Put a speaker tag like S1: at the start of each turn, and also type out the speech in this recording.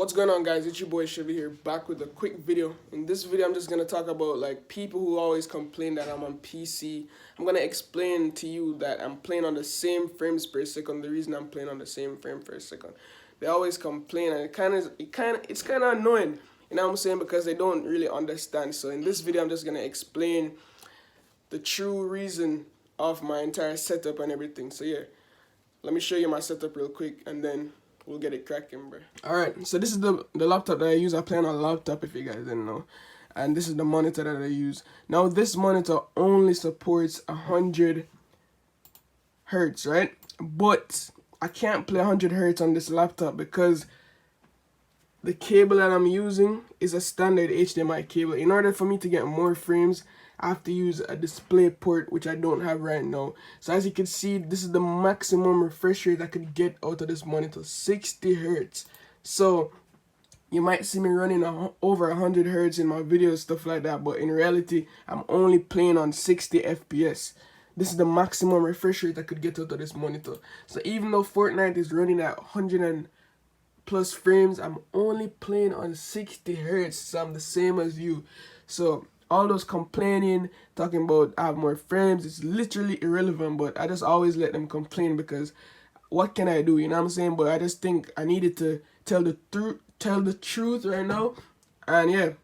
S1: What's going on, guys? It's your boy Shevi here, back with a quick video. In this video I'm just going to talk about like people who always complain that I'm on PC. I'm going to explain to you that I'm playing on the same frames per second. The reason I'm playing on the same frame per second, they always complain, and it's kind of annoying, you know what I'm saying, because they don't really understand. So in this video I'm just going to explain the true reason of my entire setup and everything. So yeah, let me show you my setup real quick and then we'll get it cracking, bro. Alright, so this is the laptop that I use. I play on a laptop, if you guys didn't know. And this is the monitor that I use. Now, this monitor only supports 100 hertz, right? But I can't play 100 hertz on this laptop because the cable that I'm using is a standard HDMI cable. In order for me to get more frames, I have to use a display port, which I don't have right now. So as you can see, this is the maximum refresh rate I could get out of this monitor, 60 hertz. So you might see me running over 100 hertz in my videos, stuff like that, but in reality, I'm only playing on 60 FPS. This is the maximum refresh rate I could get out of this monitor. So even though Fortnite is running at 100 and plus frames, I'm only playing on 60 hertz, so I'm the same as you. So all those complaining, talking about I have more frames, it's literally irrelevant, but I just always let them complain because what can I do, you know what I'm saying? But I just think I needed to tell the truth right now. And yeah,